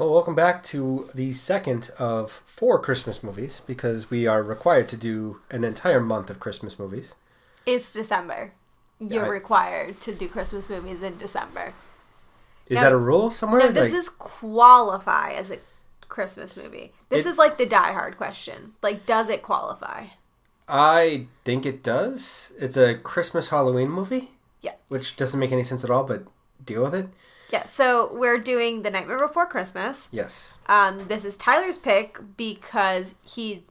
Well, welcome back to the second of 4 Christmas movies, because we are required to do an entire month of Christmas movies. It's December. You're required to do Christmas movies in December. Is that a rule somewhere? No, does this qualify as a Christmas movie? This is like the Die Hard question. Like, does it qualify? I think it does. It's a Christmas Halloween movie. Yeah. Which doesn't make any sense at all, but deal with it. Yeah, so we're doing The Nightmare Before Christmas. Yes. This is Tyler's pick because he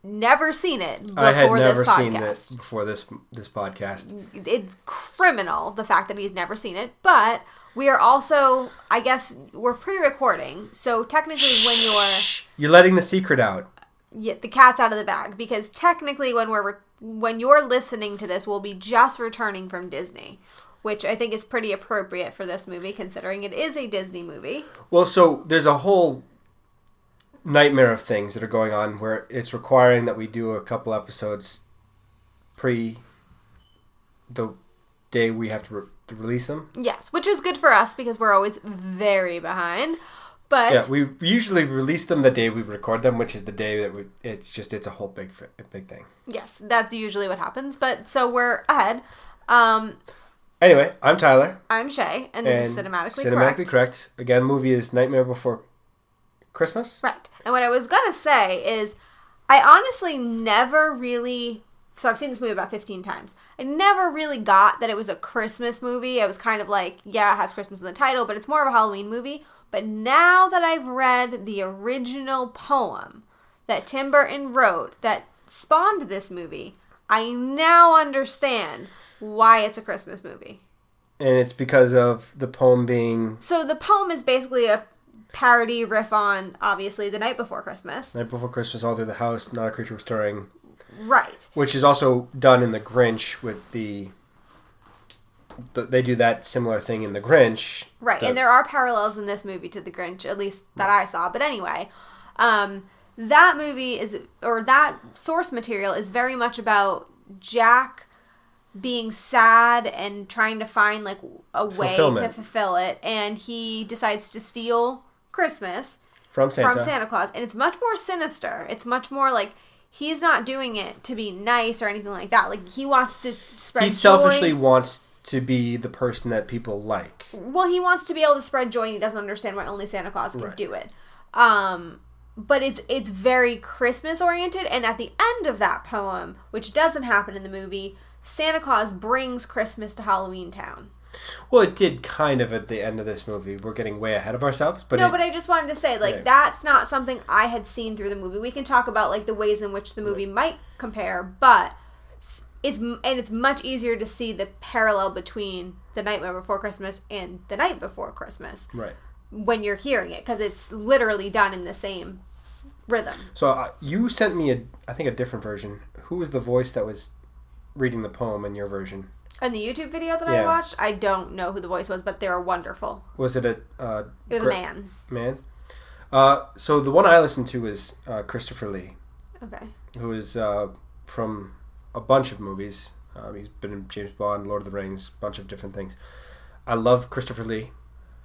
never seen it before this podcast. I had never seen it before this podcast. It's criminal, the fact that he's never seen it, but we are also, I guess, we're pre-recording, so technically when you're letting the secret out. Yeah, the cat's out of the bag, because technically when you're listening to this, we'll be just returning from Disney, which I think is pretty appropriate for this movie, considering it is a Disney movie. Well, so there's a whole nightmare of things that are going on where it's requiring that we do a couple episodes pre the day we have to release them. Yes, which is good for us because we're always very behind. But yeah, we usually release them the day we record them, which is the day that it's a whole big thing. Yes, that's usually what happens. But so we're ahead. Anyway, I'm Tyler. I'm Shay, and this is Cinematically Correct. Again, movie is Nightmare Before Christmas. Right. And what I was going to say is I honestly never really... So I've seen this movie about 15 times. I never really got that it was a Christmas movie. I was kind of like, yeah, it has Christmas in the title, but it's more of a Halloween movie. But now that I've read the original poem that Tim Burton wrote that spawned this movie, I now understand why it's a Christmas movie. And it's because of the poem being... So the poem is basically a parody riff on, obviously, The Night Before Christmas. Night Before Christmas, all through the house, not a creature was stirring. Right. Which is also done in The Grinch with they do that similar thing in The Grinch. Right, and there are parallels in this movie to The Grinch, at least that I saw. But anyway, that movie that source material is very much about Jack being sad and trying to find like a way to fulfill it, and he decides to steal Christmas from Santa Claus, and it's much more sinister. It's much more like he's not doing it to be nice or anything like that. Like he wants to spread joy. He selfishly wants to be the person that people like. Well, he wants to be able to spread joy, and he doesn't understand why only Santa Claus can do it. But it's very Christmas oriented, and at the end of that poem, which doesn't happen in the movie, Santa Claus brings Christmas to Halloween Town. Well, it did kind of at the end of this movie. We're getting way ahead of ourselves. But but I just wanted to say, like, that's not something I had seen through the movie. We can talk about, like, the ways in which the movie might compare, but it's much easier to see the parallel between The Nightmare Before Christmas and The Night Before Christmas. Right. When you're hearing it, because it's literally done in the same rhythm. So you sent me, a different version. Who was the voice that was reading the poem in your version? In the YouTube video that I watched, I don't know who the voice was, but they were wonderful. Was it it was a man. Man? So the one I listened to was Christopher Lee. Okay. Who is from a bunch of movies. He's been in James Bond, Lord of the Rings, a bunch of different things. I love Christopher Lee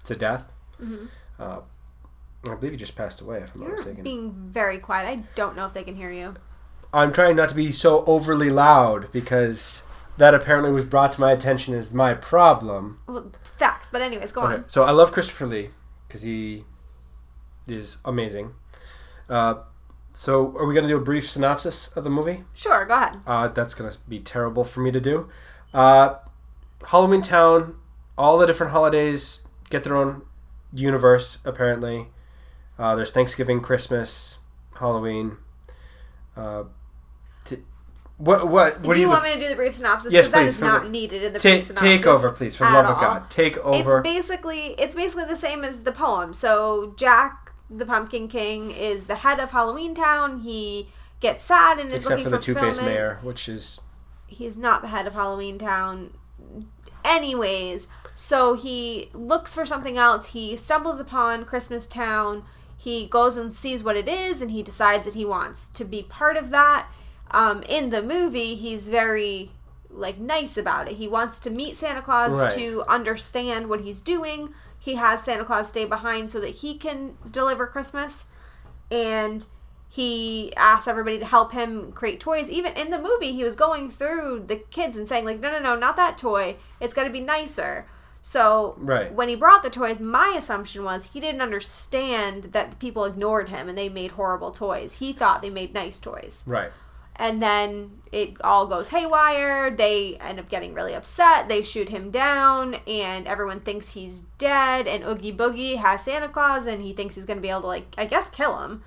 to death. Mm-hmm. I believe he just passed away, if I'm not mistaken. You're being very quiet. I don't know if they can hear you. I'm trying not to be so overly loud because that apparently was brought to my attention as my problem. Well, facts. But anyways, go on. So I love Christopher Lee because he is amazing. So are we going to do a brief synopsis of the movie? Sure, go ahead. That's going to be terrible for me to do. Halloween Town, all the different holidays get their own universe, apparently. There's Thanksgiving, Christmas, Halloween. What do you want me to do the brief synopsis? Yes, please. That is not needed in the brief synopsis. Take over, please, for the love of God. Take over. It's basically the same as the poem. So Jack, the Pumpkin King, is the head of Halloween Town. He gets sad and is looking for fulfillment. Except for the Two-Faced Mayor, which is... He's not the head of Halloween Town. Anyways, so he looks for something else. He stumbles upon Christmas Town. He goes and sees what it is, and he decides that he wants to be part of that. In the movie, he's very, nice about it. He wants to meet Santa Claus to understand what he's doing. he has Santa Claus stay behind so that he can deliver Christmas. And he asks everybody to help him create toys. Even in the movie, he was going through the kids and saying, like, no, not that toy. It's got to be nicer. So when he brought the toys, my assumption was he didn't understand that people ignored him and they made horrible toys. He thought they made nice toys. Right. And then it all goes haywire. They end up getting really upset. They shoot him down, and everyone thinks he's dead. And Oogie Boogie has Santa Claus, and he thinks he's going to be able to, like, I guess, kill him.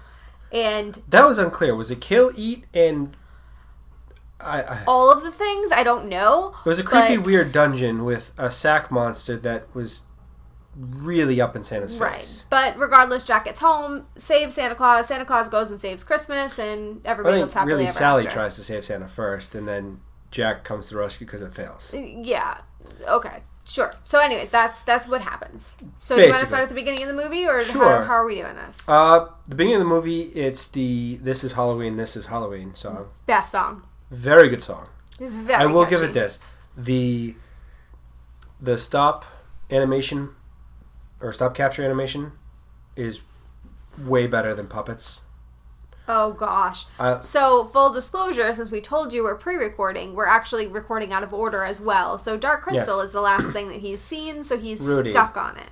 And that was unclear. Was it kill, eat, and all of the things? I don't know. It was a creepy, weird dungeon with a sack monster that was really up in Santa's face. Right. But regardless, Jack gets home, saves Santa Claus. Santa Claus goes and saves Christmas, and everybody lives happily really ever Sally after. tries to save Santa first, and then Jack comes to the rescue because it fails. Yeah. Okay. Sure. So anyways, that's what happens. So do you want to start at the beginning of the movie, or sure. how are we doing this? The beginning of the movie, it's the This Is Halloween song. Best song. Very good song. Very I will catchy. give it this. The stop animation or stop capture animation is way better than puppets. Oh gosh. So full disclosure, since we told you we're pre-recording, we're actually recording out of order as well. So Dark Crystal is the last thing that he's seen, so he's stuck on it.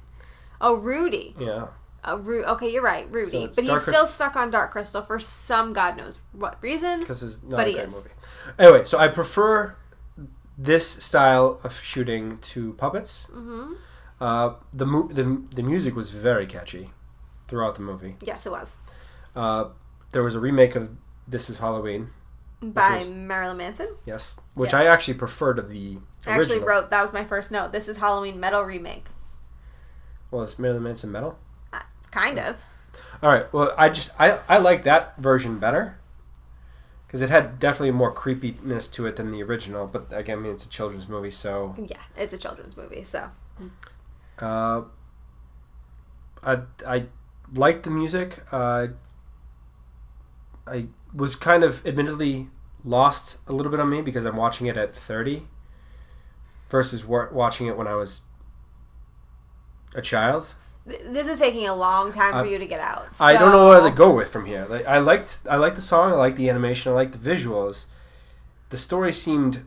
Oh, Rudy. Yeah. Okay, you're right, Rudy. So but he's still stuck on Dark Crystal for some God knows what reason. Because it's not a great movie. Anyway, so I prefer this style of shooting to puppets. Mm-hmm. The music was very catchy throughout the movie. Yes, it was. There was a remake of This Is Halloween. By Marilyn Manson? Yes. Which I actually prefer to the original. I actually wrote, that was my first note, This Is Halloween metal remake. Well, is Marilyn Manson metal? Kind of. All right. Well, I like that version better. Because it had definitely more creepiness to it than the original. But again, I mean, it's a children's movie, so... Yeah, it's a children's movie, so... I liked the music. I was kind of admittedly lost a little bit on me because I'm watching it at 30 versus watching it when I was a child. This is taking a long time for you to get out. So. I don't know where to go with from here. Like I liked the song, I liked the animation, I liked the visuals. The story seemed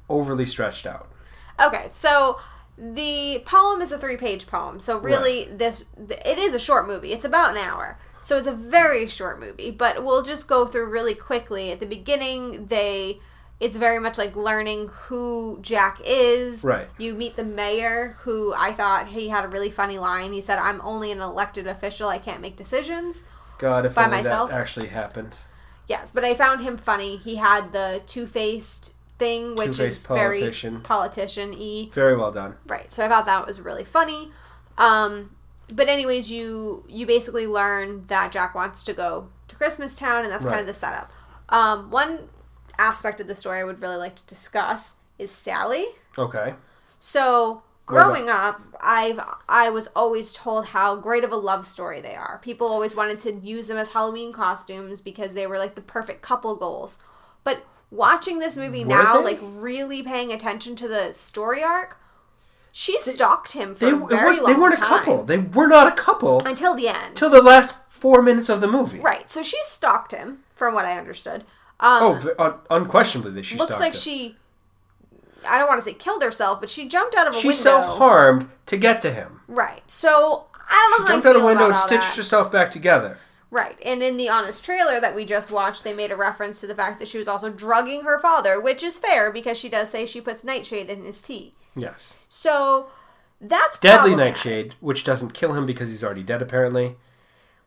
overly stretched out. Okay, so the poem is a 3-page poem. So really, it is a short movie. It's about an hour. So it's a very short movie. But we'll just go through really quickly. At the beginning, it's very much like learning who Jack is. Right. You meet the mayor, who I thought he had a really funny line. He said, "I'm only an elected official. I can't make decisions." God, if by only myself. That actually happened. Yes, but I found him funny. He had the two-faced thing, which is very politician-y. Very well done. Right. So I thought that was really funny. But anyways, you basically learn that Jack wants to go to Christmas Town, and that's kind of the setup. One aspect of the story I would really like to discuss is Sally. Okay. So growing up, I was always told how great of a love story they are. People always wanted to use them as Halloween costumes because they were like the perfect couple goals. But watching this movie now, like really paying attention to the story arc, she stalked him for a very long time. They weren't a couple. They were not a couple. Until the end. Till the last 4 minutes of the movie. Right. So she stalked him, from what I understood. Unquestionably she stalked him. Looks like she, I don't want to say killed herself, but she jumped out of a window. She self-harmed to get to him. Right. So, I don't know how I feel about all that. She jumped out a window and stitched herself back together. Right. And in the Honest trailer that we just watched, they made a reference to the fact that she was also drugging her father, which is fair because she does say she puts nightshade in his tea. Yes. So, that's deadly nightshade, which doesn't kill him because he's already dead, apparently.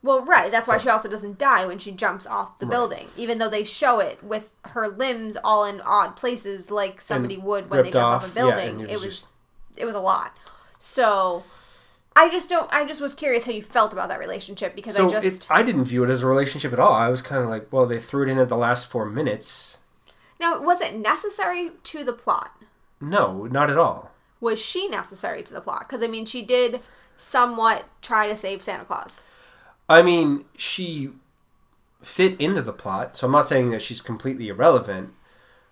Well, right. That's why she also doesn't die when she jumps off the building, even though they show it with her limbs all in odd places like somebody would when they jump off a building. Yeah, it was a lot. So, I just was curious how you felt about that relationship because I didn't view it as a relationship at all. I was kind of like, well, they threw it in at the last 4 minutes. Now, was it necessary to the plot? No, not at all. Was she necessary to the plot? Because, I mean, she did somewhat try to save Santa Claus. I mean, she fit into the plot, so I'm not saying that she's completely irrelevant,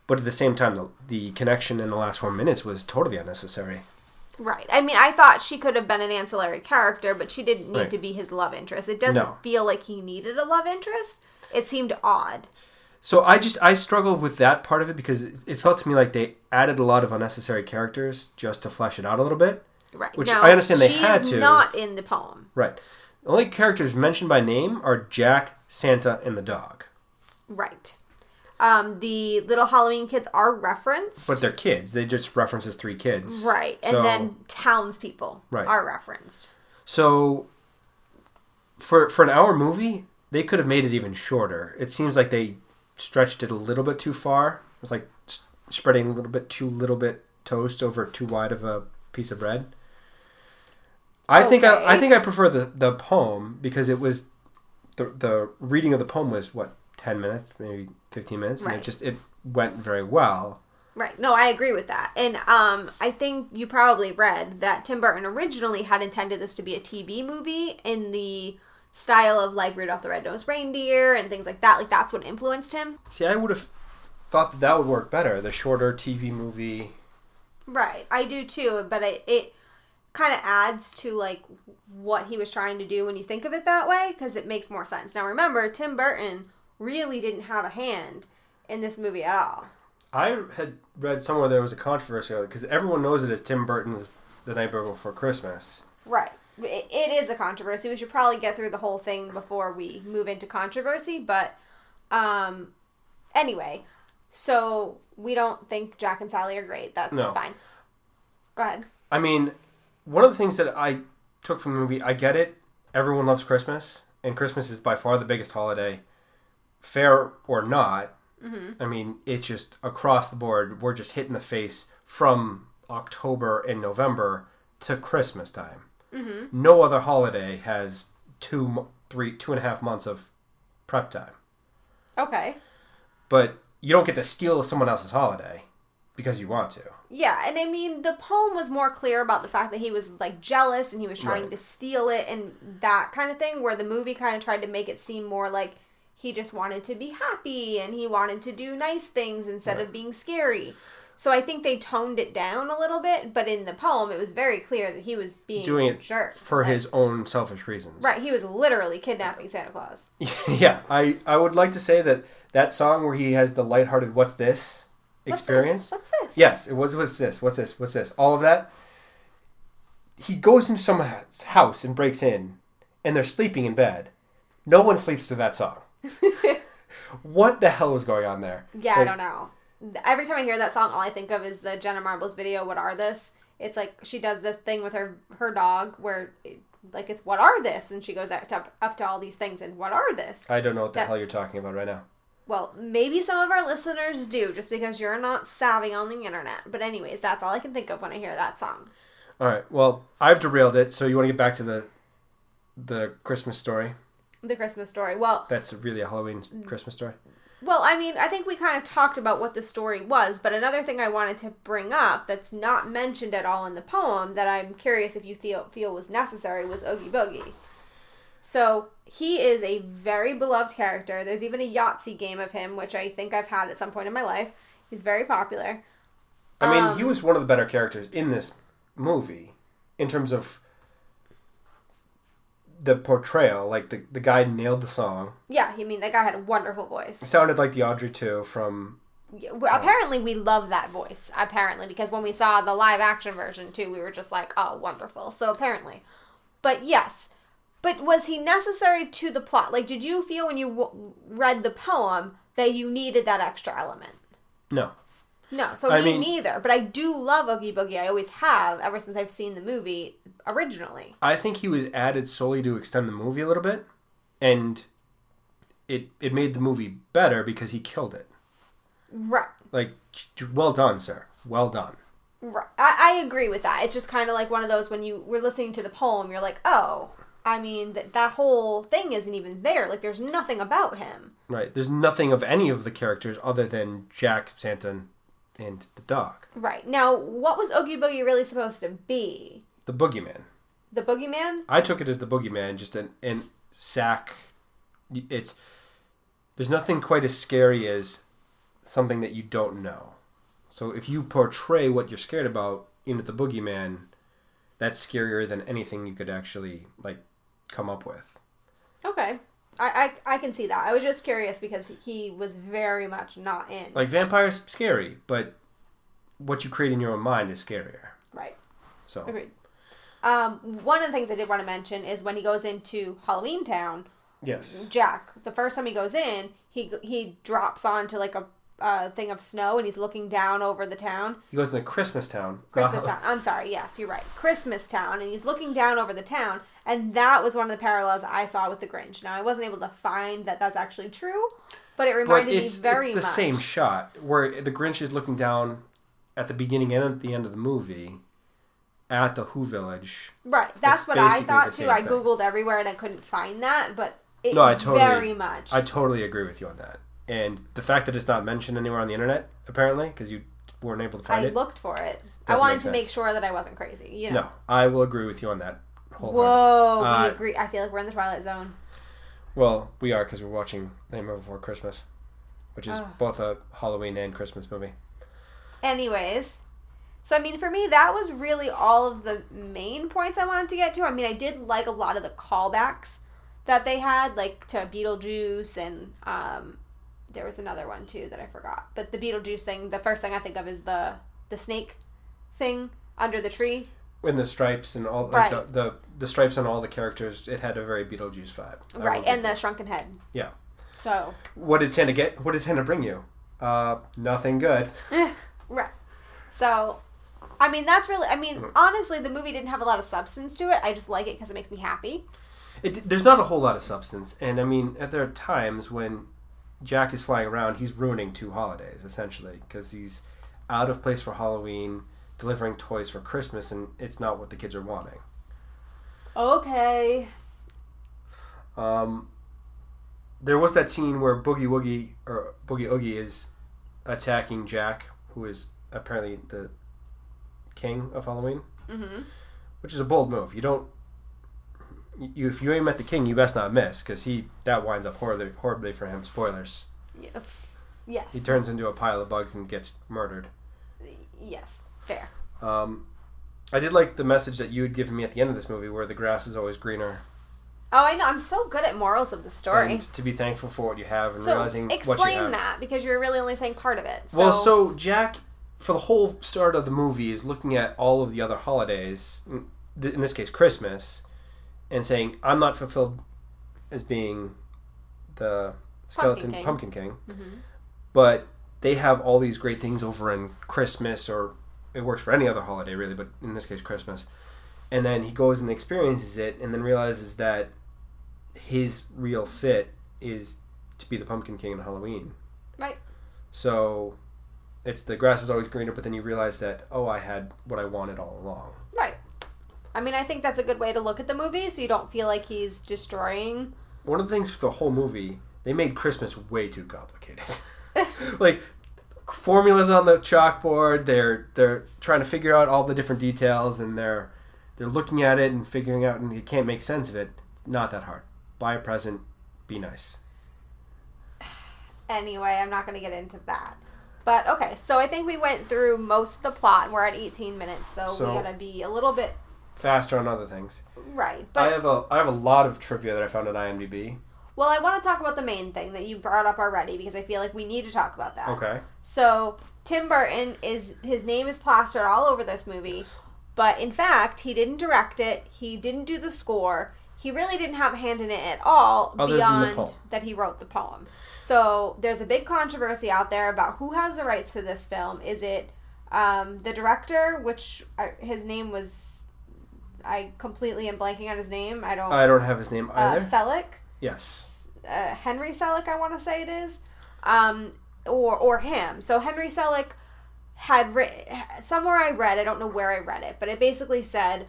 but at the same time, the connection in the last 4 minutes was totally unnecessary. Right. I mean, I thought she could have been an ancillary character, but she didn't need Right. to be his love interest. It doesn't feel like he needed a love interest. It seemed odd. So I struggled with that part of it because it felt to me like they added a lot of unnecessary characters just to flesh it out a little bit. Right. Which now, I understand they had to. She's not in the poem. Right. The only characters mentioned by name are Jack, Santa, and the dog. Right. The little Halloween kids are referenced. But they're kids. They just reference as 3 kids. Right. And then townspeople are referenced. So for an hour movie, they could have made it even shorter. It seems like they stretched it a little bit too far. It was like spreading a little bit toast over too wide of a piece of bread. I think I prefer the poem because it was the reading of the poem was 10 minutes, maybe 15 minutes, and it went very well. Right. No, I agree with that. And I think you probably read that Tim Burton originally had intended this to be a TV movie in the style of like Rudolph the Red-Nosed Reindeer and things like that. Like that's what influenced him. See, I would have thought that would work better, the shorter TV movie. Right. I do too, but it kind of adds to like what he was trying to do when you think of it that way because it makes more sense. Now remember, Tim Burton really didn't have a hand in this movie at all. I had read somewhere there was a controversy because everyone knows it as Tim Burton's The Nightmare Before Christmas. Right. It is a controversy. We should probably get through the whole thing before we move into controversy. But anyway, so we don't think Jack and Sally are great. That's fine. Go ahead. I mean, one of the things that I took from the movie, I get it. Everyone loves Christmas. And Christmas is by far the biggest holiday. Fair or not. Mm-hmm. I mean, it's just across the board. We're just hit in the face from October and November to Christmas time. Mm-hmm. No other holiday has 2.5 months of prep time. Okay. But you don't get to steal someone else's holiday because you want to. Yeah, and I mean, the poem was more clear about the fact that he was like jealous and he was trying to steal it and that kind of thing, where the movie kind of tried to make it seem more like he just wanted to be happy and he wanted to do nice things instead of being scary. So I think they toned it down a little bit, but in the poem, it was very clear that he was being doing it jerk for his own selfish reasons. Right, he was literally kidnapping Santa Claus. Yeah, I would like to say that song where he has the lighthearted "What's this?" experience. What's this? Yes, it was. What's this? What's this? What's this? All of that. He goes into someone's house and breaks in, and they're sleeping in bed. No one sleeps to that song. What the hell was going on there? Yeah, I don't know. Every time I hear that song, all I think of is the Jenna Marbles video, What Are This? It's like she does this thing with her dog where it's What Are This? And she goes up to all these things and What Are This? I don't know what the hell you're talking about right now. Well, maybe some of our listeners do, just because you're not savvy on the internet. But anyways, that's all I can think of when I hear that song. All right. Well, I've derailed it, so you want to get back to the Christmas story? The Christmas story. Well, that's really a Halloween Christmas story. Well, I mean, I think we kind of talked about what the story was, but another thing I wanted to bring up that's not mentioned at all in the poem that I'm curious if you feel was necessary was Oogie Boogie. So he is a very beloved character. There's even a Yahtzee game of him, which I think I've had at some point in my life. He's very popular. I mean, he was one of the better characters in this movie in terms of the portrayal. Like, the guy nailed the song. Yeah, I mean, that guy had a wonderful voice. It sounded like the Audrey 2 from... Yeah, apparently, we love that voice. Apparently, because when we saw the live action version, too, we were just like, oh, wonderful. So, apparently. But, yes. But was he necessary to the plot? Like, did you feel when you read the poem that you needed that extra element? No. No, so me neither. But I do love Oogie Boogie. I always have, ever since I've seen the movie originally. I think he was added solely to extend the movie a little bit. And it made the movie better because he killed it. Right. Like, well done, sir. Well done. Right. I agree with that. It's just kind of like one of those when you were listening to the poem, you're like, oh... I mean, that whole thing isn't even there. Like, there's nothing about him. Right. There's nothing of any of the characters other than Jack, Santa, and the dog. Right. Now, what was Oogie Boogie really supposed to be? The boogeyman. The boogeyman? I took it as the boogeyman, just an sack. There's nothing quite as scary as something that you don't know. So if you portray what you're scared about into the boogeyman, that's scarier than anything you could actually like come up with. Okay. I can see that. I was just curious because he was very much not in. Like, vampires, scary, but what you create in your own mind is scarier. Right. So. Agreed. One of the things I did want to mention is when he goes into Halloween Town. Yes. Jack, the first time he goes in, he drops onto like a thing of snow and he's looking down over the town. He goes into Christmas Town. Christmas Town. I'm sorry. Yes, you're right. Christmas Town. And he's looking down over the town. And that was one of the parallels I saw with The Grinch. Now, I wasn't able to find that that's actually true, but it reminded me very much. It's the same shot where the Grinch is looking down at the beginning and at the end of the movie at the Who Village. Right. That's what I thought, too. I Googled everywhere and I couldn't find that, but very much. I totally agree with you on that. And the fact that it's not mentioned anywhere on the internet, apparently, because you weren't able to find it. I looked for it. I wanted to make sure that I wasn't crazy. You know? No, I will agree with you on that. Whoa, we agree. I feel like we're in the Twilight Zone. Well, we are because we're watching Nightmare Before Christmas, which is both a Halloween and Christmas movie. Anyways, so I mean, for me, that was really all of the main points I wanted to get to. I mean, I did like a lot of the callbacks that they had, like to Beetlejuice, and there was another one too that I forgot. But the Beetlejuice thing, the first thing I think of is the snake thing under the tree. And the stripes and all, right. Like the stripes on all the characters, it had a very Beetlejuice vibe. Right, and the shrunken head. Yeah. So. What did Santa get? What did Santa bring you? Nothing good. Right. So, I mean, that's really, honestly, the movie didn't have a lot of substance to it. I just like it because it makes me happy. There's not a whole lot of substance. And, I mean, there are times when Jack is flying around, he's ruining 2 holidays, essentially, because he's out of place for Halloween, delivering toys for Christmas, and it's not what the kids are wanting. Okay. There was that scene where Boogie Oogie is attacking Jack, who is apparently the king of Halloween, which is a bold move. If you aim at the king, you best not miss, because that winds up horribly for him. Spoilers. Yes. He turns into a pile of bugs and gets murdered. Yes. Fair. I did like the message that you had given me at the end of this movie, where the grass is always greener. Oh, I know. I'm so good at morals of the story. And to be thankful for what you have and realizing what you have. Explain that, because you're really only saying part of it. So Jack, for the whole start of the movie, is looking at all of the other holidays, in this case Christmas, and saying, I'm not fulfilled as being the skeleton Pumpkin King. But they have all these great things over in Christmas, or it works for any other holiday really, but in this case Christmas. And then he goes and experiences it, and then realizes that his real fit is to be the Pumpkin King on Halloween. Right. So it's the grass is always greener, but then you realize that, I had what I wanted all along. Right. I mean, I think that's a good way to look at the movie, so you don't feel like he's destroying. One of the things for the whole movie, they made Christmas way too complicated. Like, formulas on the chalkboard, they're trying to figure out all the different details, and they're looking at it and figuring out, and you can't make sense of it. It's not that hard. Buy a present, be nice. Anyway, I'm not going to get into that. But, okay, so I think we went through most of the plot, and we're at 18 minutes, so we got to be a little bit faster on other things. Right. But I have a lot of trivia that I found on IMDb. Well, I want to talk about the main thing that you brought up already, because I feel like we need to talk about that. Okay. So, Tim Burton, his name is plastered all over this movie, but in fact, he didn't direct it, he didn't do the score, he really didn't have a hand in it at all, beyond that he wrote the poem. So, there's a big controversy out there about who has the rights to this film. Is it the director, which his name was, I completely am blanking on his name. I don't have his name either. Selick? Yes. Henry Selick, I want to say it is. Or him. So Henry Selick had somewhere I read, I don't know where I read it, but it basically said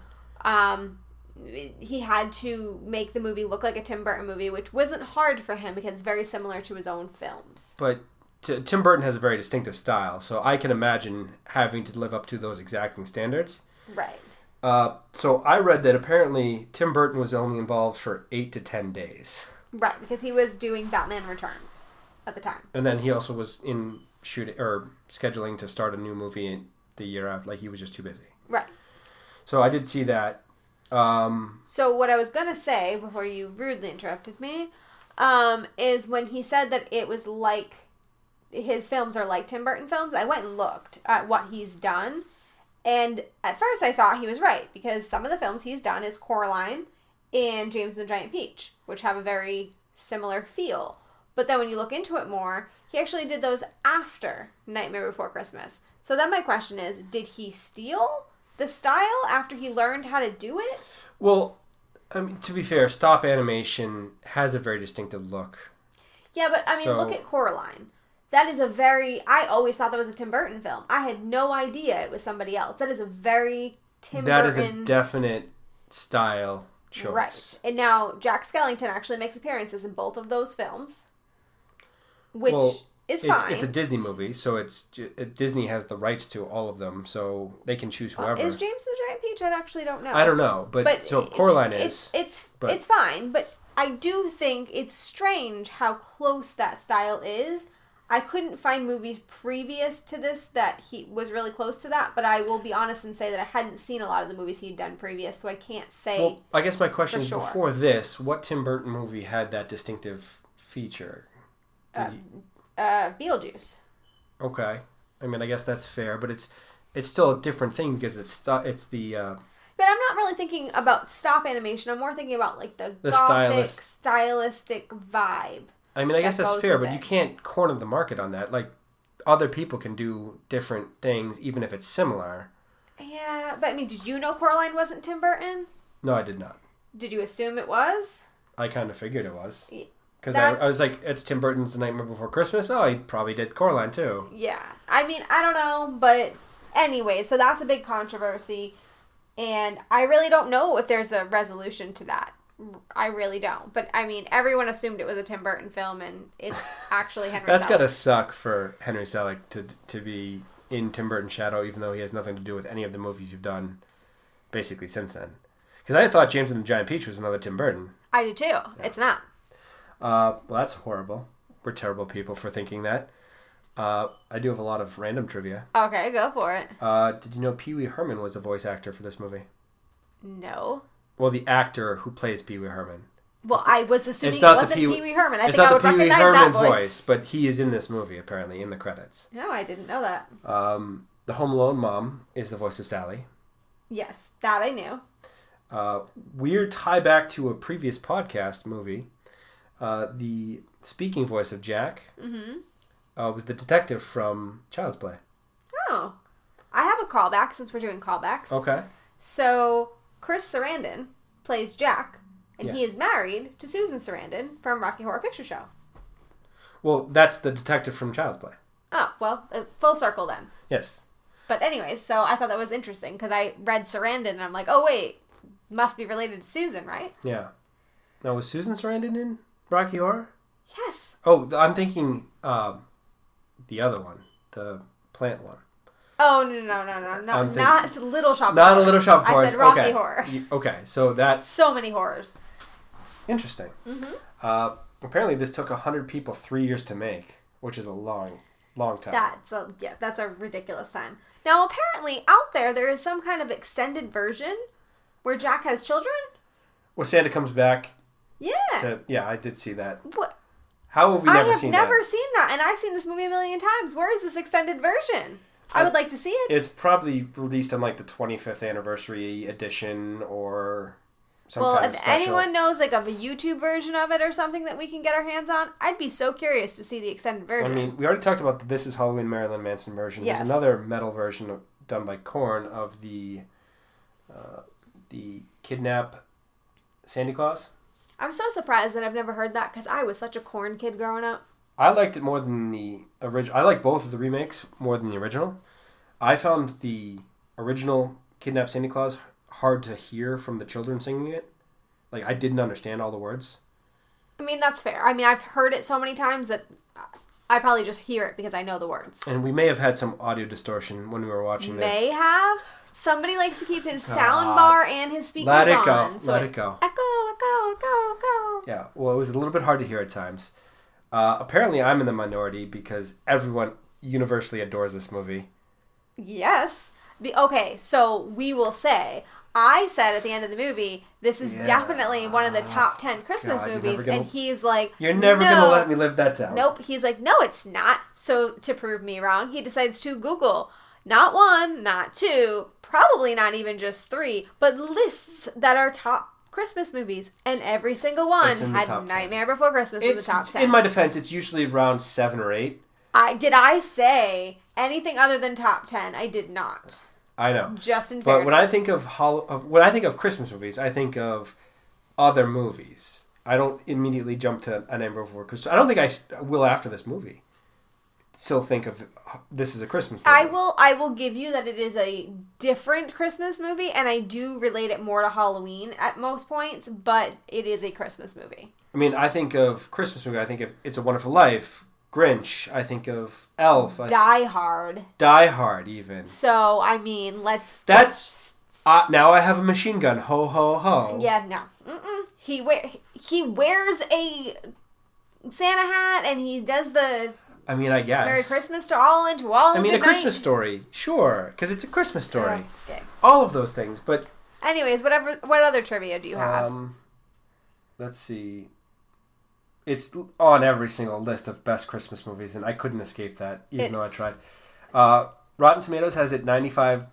he had to make the movie look like a Tim Burton movie, which wasn't hard for him because it's very similar to his own films. But Tim Burton has a very distinctive style, so I can imagine having to live up to those exacting standards. Right. So I read that apparently Tim Burton was only involved for 8 to 10 days. Right, because he was doing Batman Returns at the time. And then he also was in scheduling to start a new movie in the year after. Like, he was just too busy. Right. So I did see that. So what I was going to say, before you rudely interrupted me, is when he said that it was like, his films are like Tim Burton films, I went and looked at what he's done. And at first I thought he was right, because some of the films he's done is Coraline and James and the Giant Peach, which have a very similar feel. But then when you look into it more, he actually did those after Nightmare Before Christmas. So then my question is, did he steal the style after he learned how to do it? Well, I mean, to be fair, stop animation has a very distinctive look. Yeah, but I mean, look at Coraline. That is I always thought that was a Tim Burton film. I had no idea it was somebody else. That is a very Tim Burton. That is a definite style choice. Right. And now Jack Skellington actually makes appearances in both of those films, which is fine. It's a Disney movie, so Disney has the rights to all of them, so they can choose whoever. Is James the Giant Peach? I actually don't know. I don't know, but so Coraline is. It's fine, but I do think it's strange how close that style is. I couldn't find movies previous to this that he was really close to that, but I will be honest and say that I hadn't seen a lot of the movies he'd done previous, so I can't say. Well, I guess my question is, before this, what Tim Burton movie had that distinctive feature? Beetlejuice. Okay, I mean, I guess that's fair, but it's still a different thing because it's the. But I'm not really thinking about stop animation. I'm more thinking about like the gothic, stylistic vibe. I mean, I guess that's fair, but you can't corner the market on that. Like, other people can do different things, even if it's similar. Yeah, but I mean, did you know Coraline wasn't Tim Burton? No, I did not. Did you assume it was? I kind of figured it was. Because I was like, it's Tim Burton's The Nightmare Before Christmas. Oh, he probably did Coraline, too. Yeah. I mean, I don't know, but anyway, so that's a big controversy. And I really don't know if there's a resolution to that. I really don't. But, I mean, everyone assumed it was a Tim Burton film, and it's actually Henry Selick. That's got to suck for Henry Selick to be in Tim Burton's shadow, even though he has nothing to do with any of the movies you've done, basically, since then. Because I thought James and the Giant Peach was another Tim Burton. I do, too. Yeah. It's not. Well, that's horrible. We're terrible people for thinking that. I do have a lot of random trivia. Okay, go for it. Did you know Pee Wee Herman was a voice actor for this movie? No. Well, the actor who plays Pee Wee Herman. Well, I was assuming it wasn't Pee Wee Herman. I think I would recognize that voice. But he is in this movie, apparently, in the credits. No, I didn't know that. The Home Alone mom is the voice of Sally. Yes, that I knew. Weird tie back to a previous podcast movie. The speaking voice of Jack was the detective from Child's Play. Oh. I have a callback since we're doing callbacks. Okay. So, Chris Sarandon plays Jack, and he is married to Susan Sarandon from Rocky Horror Picture Show. Well, that's the detective from Child's Play. Oh, well, full circle then. Yes. But anyways, so I thought that was interesting, because I read Sarandon, and I'm like, oh, wait, must be related to Susan, right? Yeah. Now, was Susan Sarandon in Rocky Horror? Yes. Oh, I'm thinking the other one, the plant one. Oh, no. Not Little Shop of Horrors. Not a Little Shop of Horrors. I said Rocky Horror. Okay, so that's... So many horrors. Interesting. Apparently this took 100 people 3 years to make, which is a long time. That's a ridiculous time. Now, apparently, out there is some kind of extended version where Jack has children? Well, Santa comes back. Yeah. I did see that. What? How have we never seen that? I have never seen that, and I've seen this movie a million times. Where is this extended version? I would like to see it. It's probably released on like the 25th anniversary edition or some kind of special. Well, if anyone knows like of a YouTube version of it or something that we can get our hands on, I'd be so curious to see the extended version. I mean, we already talked about the This Is Halloween Marilyn Manson version. Yes. There's another metal version done by Korn of the Kidnap Santa Claus. I'm so surprised that I've never heard that because I was such a Korn kid growing up. I liked it more than the original. I like both of the remakes more than the original. I found the original Kidnap Santa Claus hard to hear from the children singing it. Like, I didn't understand all the words. I mean, that's fair. I mean, I've heard it so many times that I probably just hear it because I know the words. And we may have had some audio distortion when we were watching this. May have? Somebody likes to keep his sound bar and his speakers on. Let it go. So let it go. Echo. Yeah, well, it was a little bit hard to hear at times. Apparently, I'm in the minority because everyone universally adores this movie. Yes. Okay, so we will say, I said at the end of the movie, this is definitely one of the top 10 Christmas movies. And he's like, you're never going to let me live that down. Nope. He's like, no, it's not. So to prove me wrong, he decides to Google not 1, not 2, probably not even just 3, but lists that are top Christmas movies. And every single one had Nightmare Before Christmas in the top 10. In my defense, it's usually around 7 or 8. Did I say anything other than top 10? I did not. I know. Just in fairness. But when I think of Christmas movies, I think of other movies. I don't immediately jump to A Nightmare Before Christmas. I don't think I will after this movie. Still think of this as a Christmas movie. I will give you that it is a different Christmas movie, and I do relate it more to Halloween at most points, but it is a Christmas movie. I mean, I think of Christmas movie, I think of It's a Wonderful Life, Grinch, I think of Elf. Die Hard. Die Hard, even. So, I mean, now I have a machine gun. Ho, ho, ho. Yeah, no. He wears a Santa hat, and he does the... I mean, I guess. Merry Christmas to all and to all. I mean, a Christmas story. Sure, because it's a Christmas story. Okay. All of those things, but... Anyways, what other trivia do you have? Let's see. It's on every single list of best Christmas movies, and I couldn't escape that, even though I tried. Rotten Tomatoes has it 95%.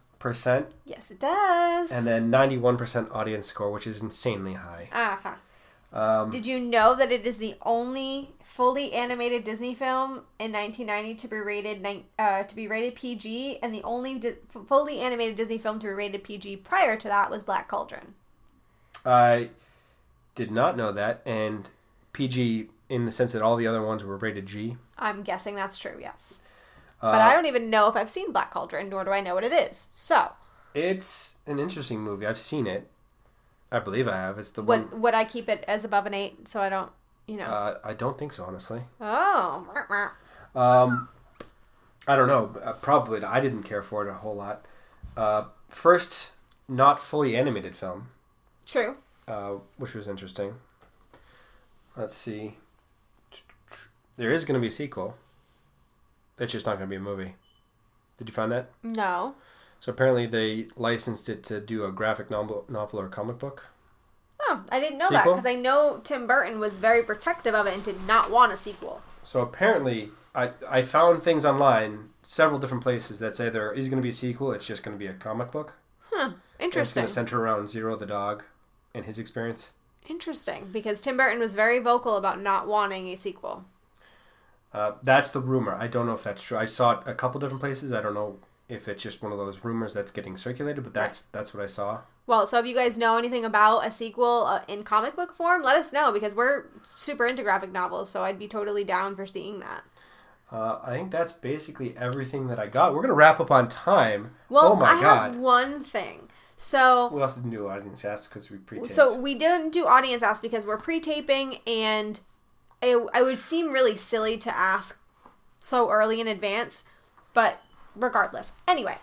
Yes, it does. And then 91% audience score, which is insanely high. Uh-huh. Did you know that it is the only fully animated Disney film in 1990 to be rated PG, and the only fully animated Disney film to be rated PG prior to that was Black Cauldron? I did not know that, and PG in the sense that all the other ones were rated G. I'm guessing that's true, yes. But I don't even know if I've seen Black Cauldron, nor do I know what it is. So it's an interesting movie. I've seen it. I believe I have. It's the one. Would I keep it as above an 8 so I don't, I don't think so, honestly. Oh. I don't know. Probably. I didn't care for it a whole lot. First, not fully animated film. True. Which was interesting. Let's see. There is going to be a sequel. It's just not going to be a movie. Did you find that? No. So apparently they licensed it to do a graphic novel or comic book. Oh, I didn't know that, because I know Tim Burton was very protective of it and did not want a sequel. So apparently, I found things online, several different places, that say there is going to be a sequel. It's just going to be a comic book. Interesting. And it's going to center around Zero the dog and his experience. Interesting, because Tim Burton was very vocal about not wanting a sequel. That's the rumor. I don't know if that's true. I saw it a couple different places. I don't know if it's just one of those rumors that's getting circulated, but that's what I saw. Well, so if you guys know anything about a sequel in comic book form, let us know, because we're super into graphic novels, so I'd be totally down for seeing that. I think that's basically everything that I got. We're going to wrap up on time. Well, oh my God. I have one thing. So we also didn't do audience ask because we pre-taped. So we didn't do audience ask because we're pre-taping, and I would seem really silly to ask so early in advance, but regardless. Anyway,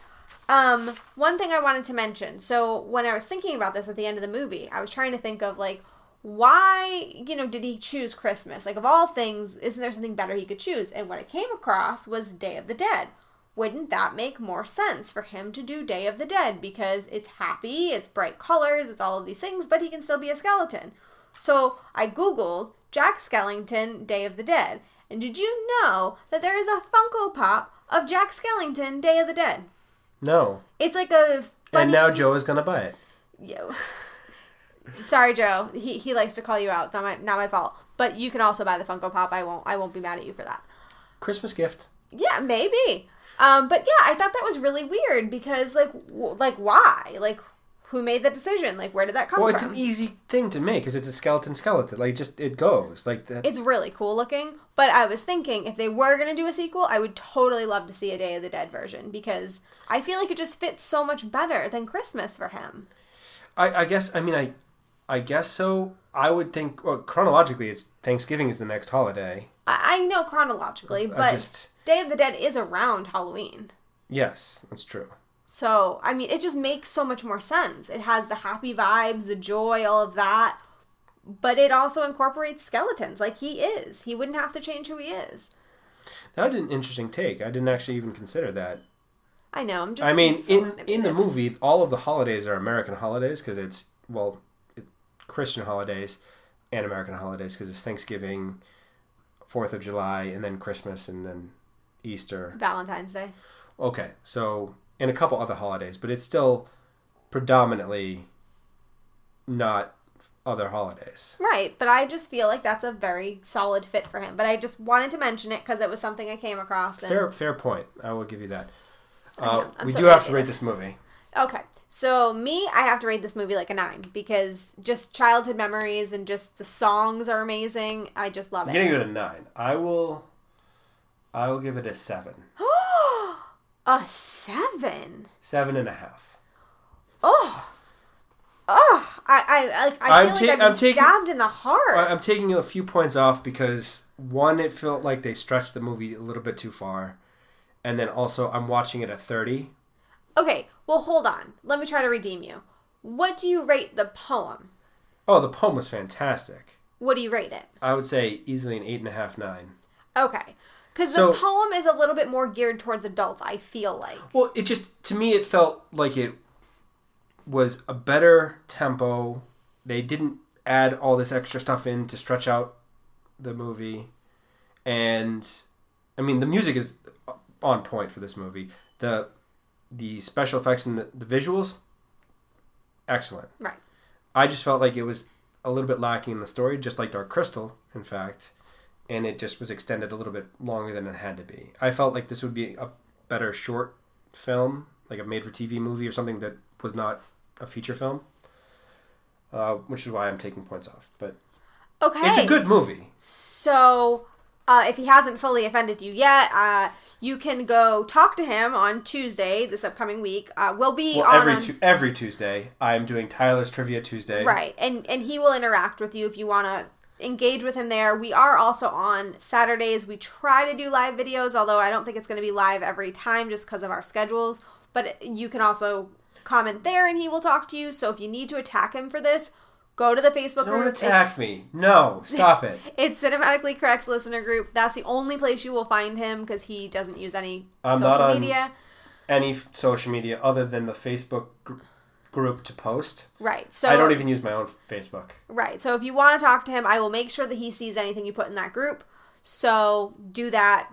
one thing I wanted to mention. So when I was thinking about this at the end of the movie, I was trying to think of, like, why, did he choose Christmas? Like, of all things, isn't there something better he could choose? And what I came across was Day of the Dead. Wouldn't that make more sense for him to do Day of the Dead? Because it's happy, it's bright colors, it's all of these things, but he can still be a skeleton. So I Googled Jack Skellington Day of the Dead. And did you know that there is a Funko Pop of Jack Skellington Day of the Dead? No. It's like a funny... And now Joe is going to buy it. Yo. Sorry, Joe. He likes to call you out. Not my fault. But you can also buy the Funko Pop. I won't be mad at you for that. Christmas gift. Yeah, maybe. But yeah, I thought that was really weird because, like why? Like, who made the decision? Like, where did that come from? Well, it's an easy thing to make because it's a skeleton. Like, just, it goes. Like that. It's really cool looking. But I was thinking, if they were going to do a sequel, I would totally love to see a Day of the Dead version because I feel like it just fits so much better than Christmas for him. I guess so. I would think, well, chronologically, it's Thanksgiving is the next holiday. I know chronologically, but Day of the Dead is around Halloween. Yes, that's true. So, I mean, it just makes so much more sense. It has the happy vibes, the joy, all of that. But it also incorporates skeletons like he is. He wouldn't have to change who he is. That was an interesting take. I didn't actually even consider that. I know. I'm just. I mean, so in the movie, all of the holidays are American holidays because it's Christian holidays and American holidays because it's Thanksgiving, 4th of July, and then Christmas, and then Easter, Valentine's Day. Okay, so and a couple other holidays, but it's still predominantly not other holidays. Right, but I just feel like that's a very solid fit for him. But I just wanted to mention it because it was something I came across. And Fair point. I will give you that. We so do have to rate this movie. Okay, so I have to rate this movie like a 9 because just childhood memories and just the songs are amazing. I just love it. I'm gonna give it a 9. I will give it a 7. A 7? 7.5. I feel like I'm stabbed in the heart. I'm taking a few points off because one, it felt like they stretched the movie a little bit too far, and then also I'm watching it at 30. Okay, well hold on. Let me try to redeem you. What do you rate the poem? Oh, the poem was fantastic. What do you rate it? I would say easily an 8.5, 9. Okay. Because the poem is a little bit more geared towards adults, I feel like. Well, it just, to me, it felt like it was a better tempo. They didn't add all this extra stuff in to stretch out the movie. And, I mean, the music is on point for this movie. The special effects and the visuals, excellent. Right. I just felt like it was a little bit lacking in the story, just like Dark Crystal, in fact. And it just was extended a little bit longer than it had to be. I felt like this would be a better short film, like a made-for-TV movie or something that was not a feature film, which is why I'm taking points off. But okay, it's a good movie. So, if he hasn't fully offended you yet, you can go talk to him on Tuesday, this upcoming week. We'll be every Tuesday. I'm doing Tyler's Trivia Tuesday. Right, and he will interact with you if you want to engage with him there. We are also on Saturdays. We try to do live videos, although I don't think it's going to be live every time just because of our schedules. But you can also comment there and he will talk to you. So if you need to attack him for this, go to the Facebook group. Don't attack me. No, stop it. It's Cinematically Correct's listener group. That's the only place you will find him because he doesn't use any social media. Any social media other than the Facebook group to post. Right. So I don't even use my own Facebook. Right. So if you want to talk to him, I will make sure that he sees anything you put in that group. So do that.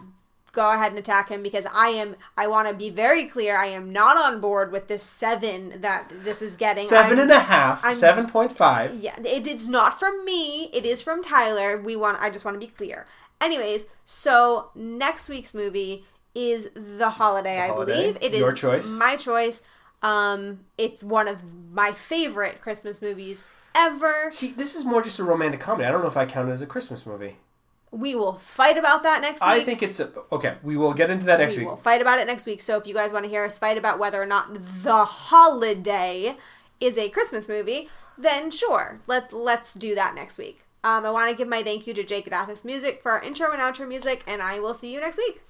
Go ahead and attack him because I want to be very clear. I am not on board with this 7 that this is getting. 7.5. 7.5. Yeah. It's not from me. It is from Tyler. I just want to be clear. Anyways, so next week's movie is The Holiday, I believe. It is your choice. My choice. It's one of my favorite Christmas movies ever. See, this is more just a romantic comedy. I don't know if I count it as a Christmas movie. We will fight about that next week. I think it's okay. We will get into that next week. We will fight about it next week. So if you guys want to hear us fight about whether or not The Holiday is a Christmas movie, then sure, let's do that next week. I want to give my thank you to Jake at Athos Music for our intro and outro music, and I will see you next week.